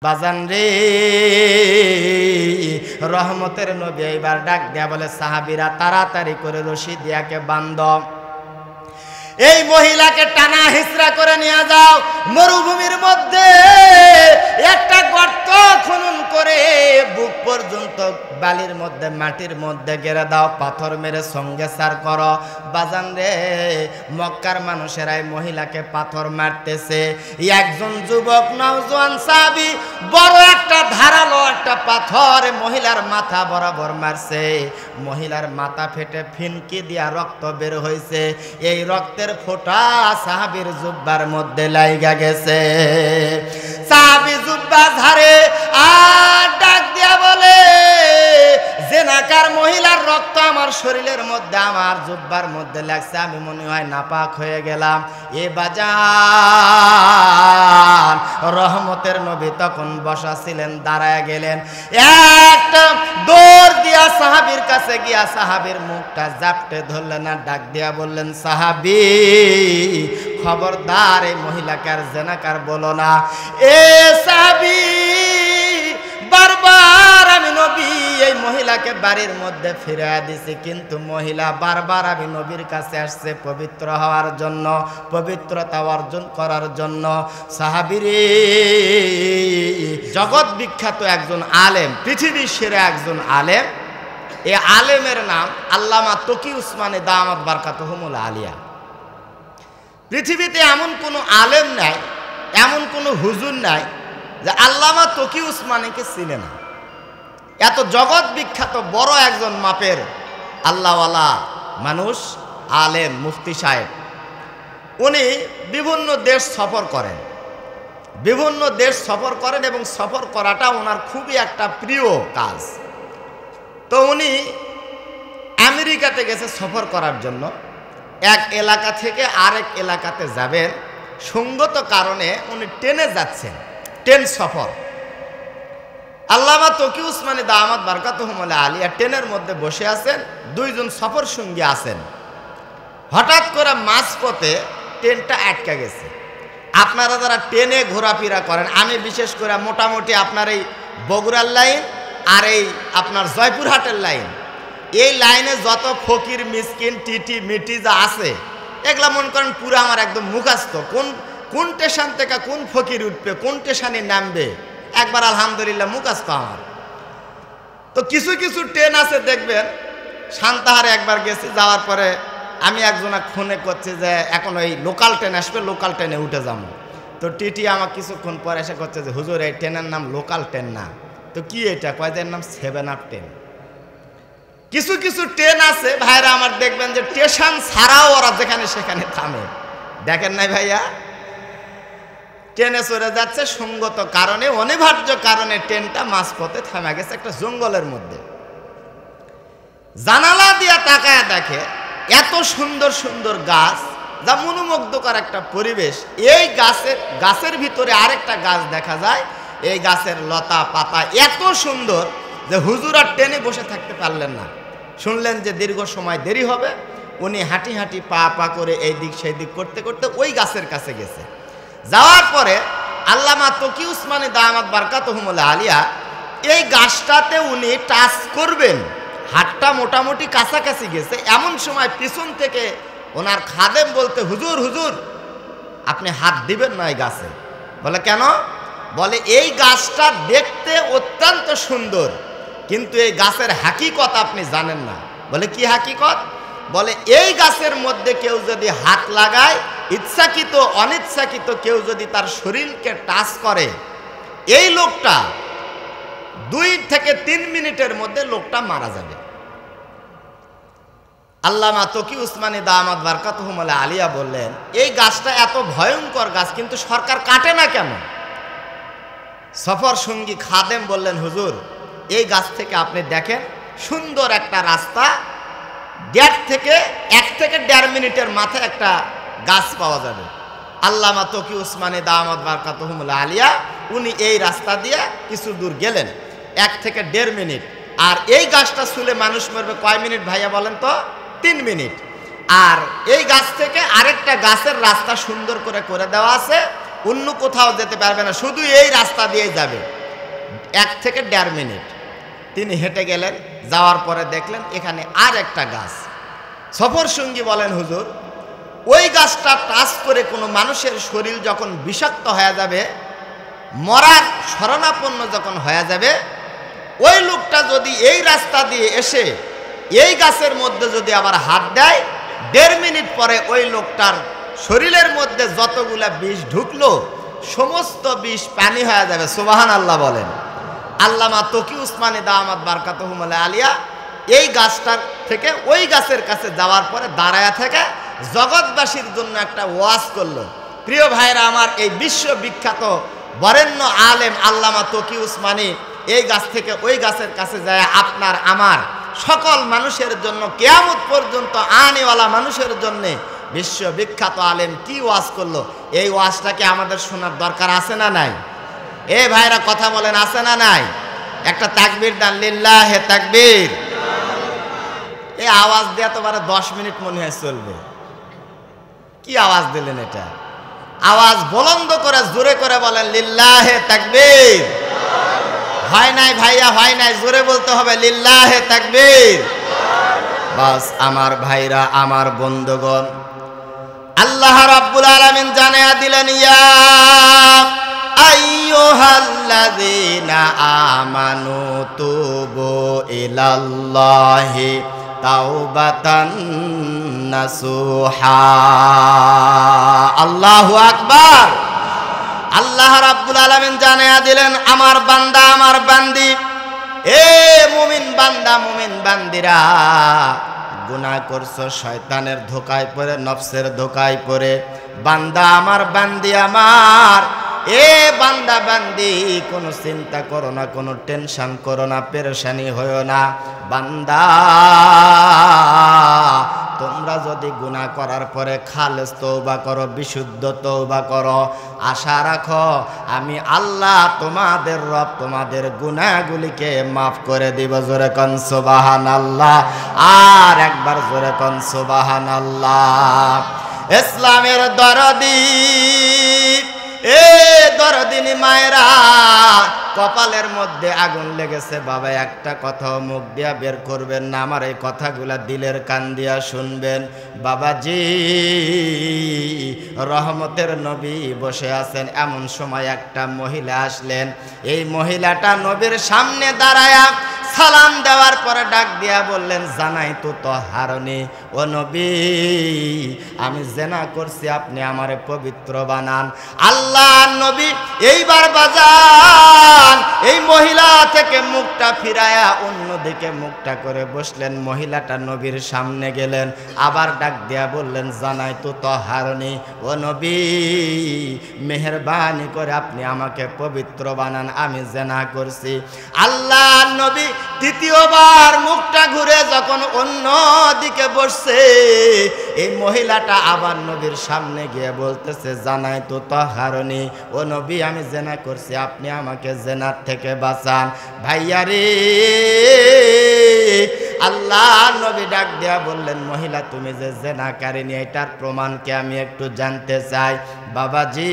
বাজান রে, রহমতের নবী এইবার ডাক দেয়া বলে, সাহাবীরা তাড়াতাড়ি করে রশি দিয়াকে বান্ধ, এই মহিলাকে টানা হিচড়া করে নিয়ে যাও, মরুভূমির মধ্যে একটা গর্ত খনন করে বুক পর্যন্ত বালির মধ্যে মাটির মধ্যে গেড়ে দাও, পাথর মেরে সঙ্গে সার করো। বাজান রে, মক্কার মানুষেরাই মহিলাকে পাথর মারতেছে। একজন যুবক নওজোয়ান সাহাবী বড় একটা ধারালো একটা পাথর মহিলার মাথা বরাবর মারছে। মহিলার মাথা ফেটে ফিনকি দিয়া রক্ত বের হয়েছে। এই রক্তের ফোঁটা সাহাবীর জুব্বার মধ্যে লাইগা গেছে। সাহাবী জুব্বা ঝাড়ে আর ডাক দিয়া বলে, জেনাকার মহিলার রক্ত আমার শরীরের মধ্যে আমার জুব্বার মধ্যে লাগছে, আমি মনে হয় নাপাক হয়ে গেলাম। এ বাজান, রহমতের নবী তখন বসা ছিলেন, দাঁড়ায় গেলেন, একটা দৌড় দিয়া সাহাবীর কাছে গিয়া সাহাবীর মুখটা জাপটে ধরলেন আর ডাক দিয়া বললেন, সাহাবী খবরদার এই মহিলাকে আর জেনাকার বলো না। এ সাহাবী, বারবার আমি নবী এই মহিলাকে বাড়ির মধ্যে ফিরিয়ে দিছি, কিন্তু মহিলা বারবার আমি নবীর কাছে আসছে পবিত্র হওয়ার জন্য, পবিত্রতা অর্জন করার জন্য। সাহাবীরে, জগৎ বিখ্যাত একজন আলেম, পৃথিবীর সেরা একজন আলেম, এই আলেমের নাম আল্লামা তকি উসমানী দামাত বারকাতুহুমুল আলিয়া। পৃথিবীতে এমন কোনো আলেম নাই, এমন কোনো হুজুর নাই যে আল্লামা তকি উসমানীকে চিনে না। এত জগৎ বিখ্যাত বড় একজন মাপের আল্লাহওয়ালা মানুষ, আলেম, মুফতি সাহেব। উনি বিভিন্ন দেশ সফর করেন, বিভিন্ন দেশ সফর করেন এবং সফর করাটা ওনার খুবই একটা প্রিয় কাজ। তো উনি আমেরিকাতে গেছে সফর করার জন্য। এক এলাকা থেকে আরেক এলাকাতে যাবেন, সঙ্গত কারণে উনি ট্রেনে যাচ্ছেন, ট্রেন সফর। আল্লামা তকি উসমানী দামাত বারকাতুহুমুল আলিয়া ট্রেনের মধ্যে বসে আছেন, দুইজন সফর সঙ্গী আছেন। হঠাৎ করে মাঝপথে ট্রেনটা আটকে গেছে। আপনারা যারা ট্রেনে ঘোরাফেরা করেন, আমি বিশেষ করে মোটামুটি আপনার এই বগুড়ার লাইন আর এই আপনার জয়পুরহাটের লাইন, এই লাইনে যত ফকির মিসকিন টিটি মিটি যা আছে, এগুলা মনে করেন পুরো আমার একদম মুখস্থ। কোন স্টেশন থেকে কোন ফকির উঠবে, কোন স্টেশনে নামবে, একবার আলহামদুলিল্লাহ মুখস্থ আমার। তো কিছু কিছু ট্রেন আছে দেখবেন, সান্তাহারে একবার গেছি, যাওয়ার পরে আমি একজনা ফোনে করছি যে এখন ওই লোকাল ট্রেন আসবে, লোকাল ট্রেনে উঠে যাবো। তো টিটি আমার কিছুক্ষণ পরে এসে করছে যে হুজুর এই ট্রেনের নাম লোকাল ট্রেন না। তো কি এটা? কয়দের নাম 7 আপ ট্রেন। কিছু কিছু ট্রেন আছে ভাইরা আমার, দেখবেন যে স্টেশন ছাড়াও ওরা যেখানে সেখানে থামে। দেখেন নাই ভাইয়া, ট্রেনে চড়ে যাচ্ছে, সঙ্গত কারণে, অনিবার্য কারণে ট্রেনটা মাঝপথে থামে গেছে একটা জঙ্গলের মধ্যে। জানালা দিয়া তাকায় দেখে এত সুন্দর সুন্দর গাছ, যা মনোমুগ্ধকর একটা পরিবেশ। এই গাছের ভিতরে আরেকটা গাছ দেখা যায়, এই গাছের লতা পাতা এত সুন্দর যে হুজুর আর ট্রেনে বসে থাকতে পারলেন না। শুনলেন যে দীর্ঘ সময় দেরি হবে, উনি হাঁটি হাঁটি পা পা করে এই দিক সেই দিক করতে করতে ওই গাছের কাছে গেছে। যাওয়ার পরে আল্লামা তকি উসমানী দামাত বারকাতুহুমুল আলিয়া এই গাছটাতে উনি টাচ করবেন, হাতটা মোটামুটি কাছাকাছি গেছে। এমন সময় পিছন থেকে ওনার খাদেম বলতে, হুজুর হুজুর আপনি হাত দিবেন না এই গাছে। বলে কেন? বলে এই গাছটা দেখতে অত্যন্ত সুন্দর, কিন্তু এই গাছের হাকিকত আপনি জানেন না। বলে কি হাকিকত? বলে এই গাছের মধ্যে কেউ যদি হাত লাগায়, ইচ্ছাকৃত অনিচ্ছাকৃত কেউ যদি তার শরীরকে টাচ করে, এই লোকটা 2 থেকে 3 মিনিটের মধ্যে লোকটা মারা যাবে। আল্লামা তকি উসমানী দামাত বারকাতুহুমুল আলিয়া বললেন, এই গাছটা এত ভয়ঙ্কর গাছ, কিন্তু সরকার কাটে না কেন? সফর সঙ্গী খাদেম বললেন, হুজুর এই গাছ থেকে আপনি দেখেন সুন্দর একটা রাস্তা, 1 থেকে 1.5 মিনিটের মাথায় একটা গাছ পাওয়া যাবে। আল্লামা তকি উসমানী দামাত বারকাতুহুমুল আলিয়া উনি এই রাস্তা দিয়ে কিছু দূর গেলেন, 1 থেকে 1.5 মিনিট। আর এই গাছটা ছুলে মানুষ মরবে কয় মিনিট ভাইয়া বলেন তো? 3 মিনিট। আর এই গাছ থেকে আরেকটা গাছের রাস্তা সুন্দর করে দেওয়া আছে, অন্য কোথাও যেতে পারবে না, শুধু এই রাস্তা দিয়ে যাবে। 1 থেকে 1.5 মিনিট তিনি হেঁটে গেলেন। যাওয়ার পরে দেখলেন এখানে আর একটা গাছ। সফর সঙ্গী বলেন, হুজুর ওই গাছটা টাচ করে কোনো মানুষের শরীর যখন বিষাক্ত হয়ে যাবে, মরার শরণাপন্ন যখন হয়ে যাবে, ওই লোকটা যদি এই রাস্তা দিয়ে এসে এই গাছের মধ্যে যদি আবার হাত দেয়, 1.5 মিনিট পরে ওই লোকটার শরীরের মধ্যে যতগুলা বিষ ঢুকলো সমস্ত বিষ পানি হয়ে যাবে। সুবহানাল্লাহ বলেন। আল্লামা তকি উসমানী দামাত বারকাতুহুল আলিয়া এই গাছটার থেকে ওই গাছের কাছে যাওয়ার পরে দাঁড়ায়া থেকে জগৎবাসীর জন্য একটা ওয়াজ করলো। প্রিয় ভাইরা আমার, এই বিশ্ববিখ্যাত বরেণ্য আলেম আল্লামা তকি উসমানী এই গাছ থেকে ওই গাছের কাছে যায় আপনার আমার সকল মানুষের জন্য, কিয়ামত পর্যন্ত আনেওয়ালা মানুষের জন্য বিশ্ববিখ্যাত আলেম কি ওয়াজ করলো, এই ওয়াজটাকে আমাদের শোনার দরকার আছে না নাই? এ ভাইরা কথা বলেন, আছে না নাই? একটা তাকবীর দান, লিল্লাহে তাকবীর। এই আওয়াজ দেয়া তো 10 মিনিট মনে হয় চলবে। কি আওয়াজ দিলেন এটা? আওয়াজ বুলন্দ করে জোরে করে বলেন লিল্লাহে তাকবীর। হয় নাই ভাইয়া, হয় নাই, জোরে বলতে হবে লিল্লাহে তাকবীর। বাস আমার ভাইরা, আমার বন্ধুগণ, আল্লাহ রাব্বুল আলামিন জানায়া দিলেন, ইয়া আইয়ুহাল্লাযীনা আমানু তুবু ইলাল্লাহি তাওবাতান নাসুহা। আল্লাহু আকবার। আল্লাহ রাব্বুল আলামিন জানায়া দিলেন, আমার বান্দা, আমার বান্দি, এ মুমিন বান্দা, মুমিন বান্দিরা, গুনাহ করছো শয়তানের ধোকায় পড়ে, নফসের ধোকায় পড়ে। বান্দা আমার, বান্দি আমার, এ বান্দা বান্দি, কোনো চিন্তা করো না, কোনো টেনশন করো না, পেরেশানি হয়ো না। বান্দা, তোমরা যদি গুনাহ করার পরে খালেস তওবা করো, বিশুদ্ধ তওবা করো, আশা রাখো আমি আল্লাহ তোমাদের রব তোমাদের গুনাহগুলিকে মাফ করে দিব। জোরে কোন সুবহানাল্লাহ। আর একবার জোরে কোন সুবহানাল্লাহ। ইসলামের দরদি, এ দরদিনী মায়েরা, কপালের মধ্যে আগুন লেগেছে বাবা, একটা কথাও মুখ দিয়া বের করবেন না, আমার এই কথাগুলা দিলের কান দিয়া শুনবেন। বাবাজি, রহমতের নবী বসে আছেন, এমন সময় একটা মহিলা আসলেন। এই মহিলাটা নবীর সামনে দাঁড়ায়া সালাম দেওয়ার পরে ডাক দিয়া বললেন, জানাই তো তহারনি, ও নবী আমি জেনা করছি, আপনি আমারে পবিত্র বানান। আল্লাহ নবী এইবার বাজান এই মহিলা থেকে মুখটা ফিরায়া অন্যদিকে মুখটা করে বসলেন। মহিলাটা নবীর সামনে গেলেন, আবার ডাক দিয়া বললেন, জানাই তো তহারনি, ও নবী মেহেরবানি করে আপনি আমাকে পবিত্র বানান, আমি জেনা করছি। আল্লাহ নবী দ্বিতীয়বার মুখটা ঘুরে যখন অন্য দিকে বসছে, এই মহিলাটা আবার নবীর সামনে গিয়ে বলতেছে, জানাই তো তহারনি, ও নবী আমি জেনা করছি, আপনি আমাকে জেনার থেকে বাঁচান। ভাইয়া রে, আল্লাহ নবী ডাক দিয়া বললেন, মহিলা তুমি যে জেনাকারিনী, এটার প্রমাণকে আমি একটু জানতে চাই। বাবাজি,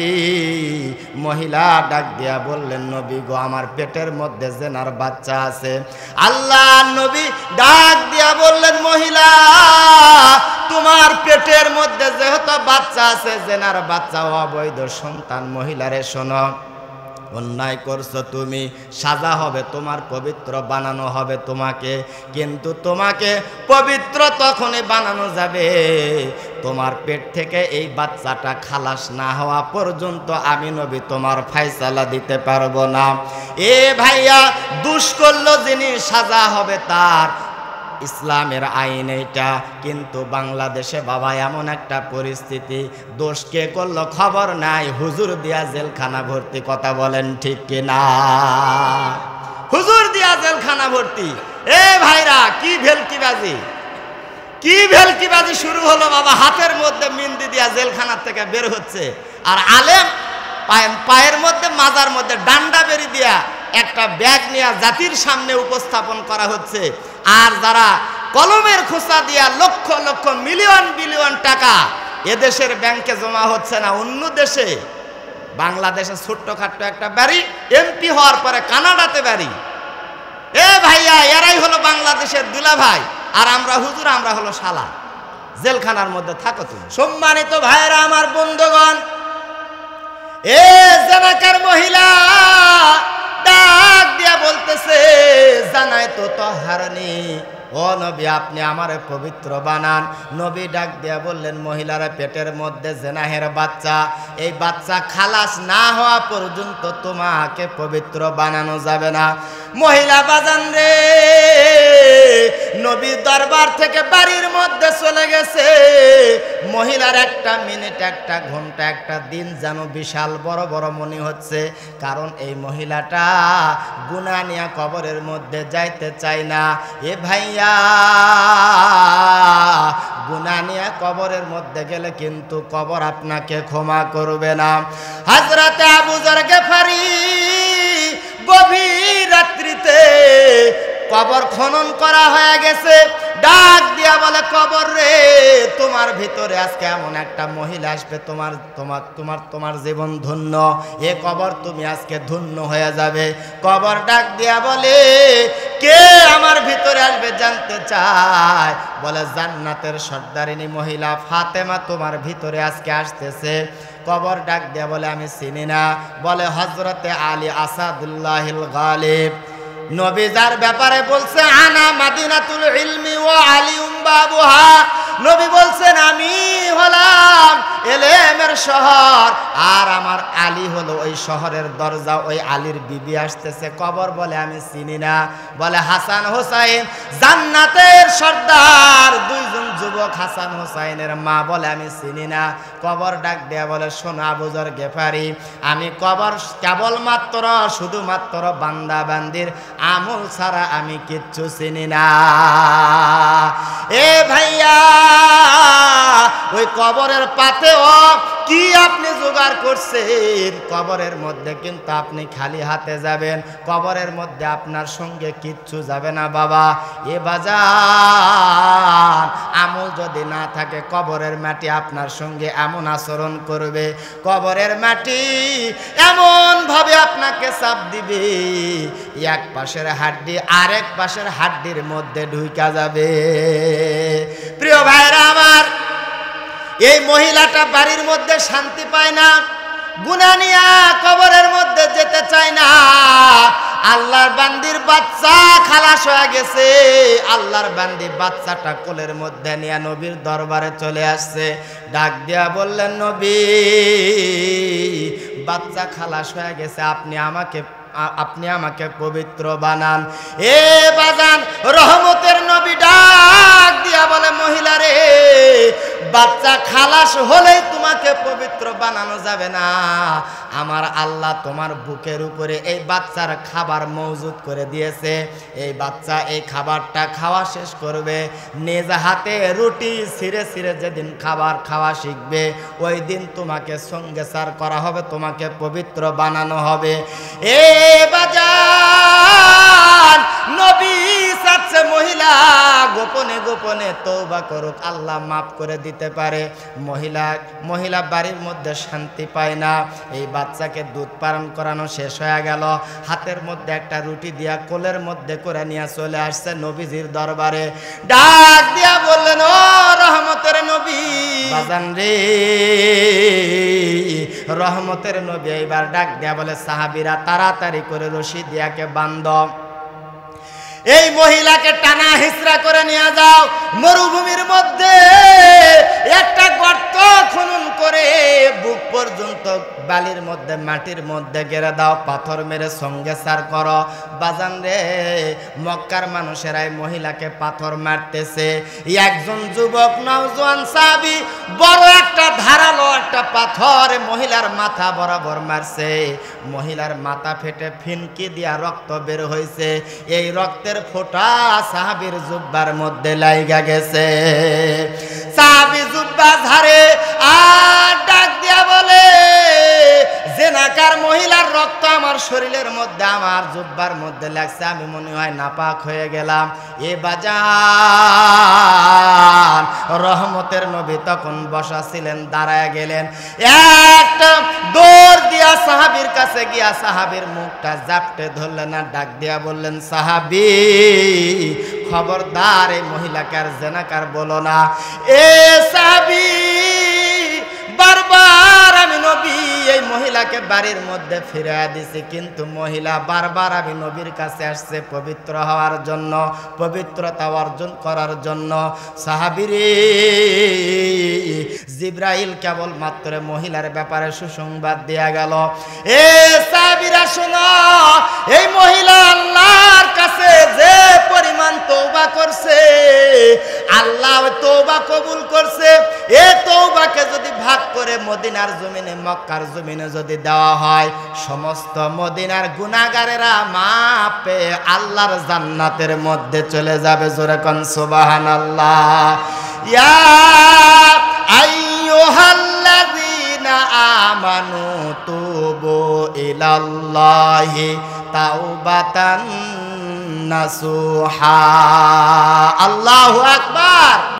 মহিলা ডাক দিয়া বললেন, নবী গো, আমার পেটের মধ্যে জেনার বাচ্চা আছে। আল্লাহ নবী ডাক দিয়া বললেন, মহিলা তোমার পেটের মধ্যে যেহেতু বাচ্চা আছে, জেনার বাচ্চা, অবৈধ সন্তান, মহিলারে শোনো, অন্যায় করছো তুমি, সাজা হবে তোমার, পবিত্র বানানো হবে তোমাকে, কিন্তু তোমাকে পবিত্র তখনই বানানো যাবে তোমার পেট থেকে এই বাচ্চাটা খালাস না হওয়া পর্যন্ত আমি নবী তোমার ফায়সালা দিতে পারবো না। এ ভাইয়া, দুষ করলো যিনি, সাজা হবে তার, ইসলামের আইন এইটা। কিন্তু বাংলাদেশে বাবা এমন একটা পরিস্থিতি, দোষ কে করলো খবর নাই, হুজুর দিয়া জেলখানা ভর্তি। কথা বলেন ঠিক কিনা? হুজুর দিয়া জেলখানা ভর্তি। এ ভাইরা, কি ভেলকিবাজি, কি ভেলকিবাজি শুরু হলো বাবা। হাতের মধ্যে মিন্দি দিয়া জেলখানার থেকে বের হচ্ছে, আর আলেম পায়ের মধ্যে, মাজার মধ্যে ডান্ডা বেরি দিয়া একটা ব্যাগ নিয়ে জাতির সামনে উপস্থাপন করা হচ্ছে। আর যারা কলমের খোঁচা দিয়া লক্ষ লক্ষ মিলিয়ন বিলিয়ন টাকা এদেশের ব্যাংকে জমা হচ্ছে না, অন্য দেশে বাংলাদেশে ছোট্টখাট্ট একটা বাড়ি, এমপি হওয়ার পরে কানাডাতে বাড়ি। এ ভাইয়া, এরাই হলো বাংলাদেশের দুলা ভাই, আর আমরা হুজুর, আমরা হলো শালা। জেলখানার মধ্যে থাকো তুমি। সম্মানিত ভাইরা আমার, বন্ধুগণ, এ জানাকার মহিলা ডাক দিয়া বলতেছে, জানাই তো তহারনি, ও নবী আপনি আমারে পবিত্র বানান। নবী ডাক দিয়া বললেন, মহিলারা পেটের মধ্যে জেনাহের বাচ্চা, এই বাচ্চা খালাস না হওয়া পর্যন্ত তোমাকে পবিত্র বানানো যাবে না। মহিলা বাজান রে, নবীর দরবার থেকে বাড়ির মধ্যে চলে গেছে। মহিলার একটা মিনিট, একটা ঘন্টা, একটা দিন যেন বিশাল বড় বড় মনে হচ্ছে, কারণ এই মহিলাটা গুনাহ নিয়ে কবরের মধ্যে যাইতে চায় না। এ ভাইয়া, গুনাহ নিয়ে কবরের মধ্যে গেলে কিন্তু কবর আপনাকে ক্ষমা করবে না। হযরতে আবু যর গেফারি গভীর রাত্রিতে কবর খনন করা হয়ে গেছে, ডাক দিয়া বলে, কবর রে, তোমার ভিতরে আজকে এমন একটা মহিলা আসবে, তোমার জীবন ধন্য। এ কবর তুমি আজকে ধন্য হয়ে যাবে। কবর ডাক দিয়া বলে, কে আমার ভিতরে আসবে জানতে চায়? বলে, জান্নাতের সর্দারিনী মহিলা ফাতেমা তোমার ভিতরে আজকে আসতেছে। কবর ডাক দিয়া বলে, আমি চিনি না। বলে, হযরতে আলী আসাদুল্লাহিল গালিব। নবী যার ব্যাপারে বলছে, আনা মাদিনাতুল ইলমি ওয়া আলিউম বাবুহা, নবী বলছেন আমি হলাম এলেমের শহর, আর আমার আলী হলো ওই শহরের দরজা। ওই আলীর বিবি আসতেছে। কবর বলে, আমি চিনি না। বলে, হাসান হোসাইন জান্নাতের সর্দার, দুইজন যুবক হাসান হোসাইনের মা। বলে, আমি চিনি না। কবর ডাক দেয়া বলে, শোনো আবু যর গেফারি, আমি কবর কেবলমাত্র শুধুমাত্র বান্দা বান্দির আমল ছাড়া আমি কিচ্ছু চিনি না। এ ভাইয়া, ওই কবরের পাতেও কি আপনি জোগাড় করছেন? কবরের মধ্যে কিন্তু আপনি খালি হাতে যাবেন, কবরের মধ্যে আপনার সঙ্গে কিচ্ছু যাবে না বাবা। এ বাজার, আমল যদি না থাকে কবরের মাটি আপনার সঙ্গে এমন আচরণ করবে, কবরের মাটি এমন ভাবে আপনাকে চাপ দিবে, এক পাশের হাড্ডি আরেক পাশের হাড্ডির মধ্যে ঢুকা যাবে। প্রিয় ভাইরা আমার, এই মহিলাটা বাড়ির মধ্যে শান্তি পায় না, গুনাহ নিয়া কবরের মধ্যে যেতে চায় না। আল্লাহর বান্দির বাচ্চা খালাস হয়ে গেছে। আল্লাহর বান্দি বাচ্চাটা কোলের মধ্যে নিয়ে নবীর দরবারে চলে আসছে। ডাক দিয়া বললেন, নবী, বাচ্চা খালাস হয়ে গেছে, আপনি আমাকে পবিত্র বানান। এ বাজান, রহমতের নবী ডাক দিয়া বলে, মহিলা রে, বাচ্চা খালাস হলেই তোমাকে পবিত্র বানানো যাবে না। আমার আল্লাহ তোমার বুকের উপরে এই বাচ্চার খাবার মজুদ করে দিয়েছে। এই বাচ্চা এই খাবারটা খাওয়া শেষ করবে, নিজ হাতে রুটি ছিঁড়ে ছিঁড়ে যেদিন খাবার খাওয়া শিখবে, ওই দিন তোমাকে সঙ্গে সার করা হবে, তোমাকে পবিত্র বানানো হবে। এ বাজার, নবী চাচ্ছে মহিলা গোপনে গোপনে তওবা করুক, আল্লাহ মাফ করে দিতে পারে। মহিলা বাড়ির মধ্যে শান্তি পায় না। এই বাচ্চাকে দুধ পান করানো শেষ হয়ে গেল, হাতের মধ্যে একটা রুটি দিয়া কোলের মধ্যে করে নিয়ে চলে আসছে নবীজির দরবারে। ডাক দিয়া বললেন, ও রহমতের নবী। বাজান রে, রহমতের নবী এইবার ডাক দিয়া বলে, সাহাবীরা তাড়াতাড়ি করে রশি দিয়াকে বান্ধ, এই মহিলাকে টানা হিচড়া করে নিয়ে যাও, মরুভূমির মধ্যে একটা গর্ত খনন করে বুক পর্যন্ত বালির মধ্যে মাটির মধ্যে গেড়ে দাও, পাথর মেরে সঙ্গে সার করো। বাজান রে, মক্কার মানুষেরাই মহিলাকে পাথর মারতেছে। একজন যুবক নওজোয়ান সাহাবী বড় একটা ধারালো একটা পাথর মহিলার মাথা বরাবর মারছে। মহিলার মাথা ফেটে ফিনকি দিয়া রক্ত বের হয়েছে। এই রক্তের ফোঁটা সাহাবীর জুব্বার মধ্যে লাইগা গেছে। সাহাবী জুব্বা ঝাড়ে আর ডাক দিয়া বলে, জেনাকার মহিলার রক্ত আমার শরীরের মধ্যে, আমার জুব্বার মধ্যে লাগছে, আমি মনে হয় নাপাক হয়ে গেলাম। এ বাজান, রহমতের নবী তখন বসা ছিলেন, দাঁড়ায় গেলেন, একটা দৌড় দিয়া সাহাবীর কাছে গিয়া সাহাবীর মুখটা জাপটে ধরলেন, আর ডাক দিয়া বললেন, সাহাবী খবরদার এই মহিলাকে আর জেনাকার বলো না। এ সাহাবী, বারবার আমি নবী এই মহিলাকে বাড়ির মধ্যে ফিরিয়ে দিছি, কিন্তু মহিলা বারবার আমি নবীর কাছে আসছে পবিত্র হওয়ার জন্য, পবিত্রতা অর্জন করার জন্য। সাহাবীরে, জিব্রাইল কেবল মাত্র মহিলার ব্যাপারে সুসংবাদ দেয়া গেল। এ সাহাবীরা শোনো, এই মহিলা আল্লাহর কাছে যে পরিমাণ তওবা করছে, আল্লাহ তওবা কবুল করছে। এ তওবাকে যদি ভাগ করে মদিনার জমিনে, মক্কার জমিনে যদি দেওয়া হয়, সমস্ত মদিনার গুনাহগারেরা মাপ পেয়ে আল্লাহর জান্নাতের মধ্যে চলে যাবে। জোরে কোন সুবহানাল্লাহ। ইয়া আইয়ুহাল্লাযীনা আমানু তুবু ইলাল্লাহি তাওবাতান নাসুহা।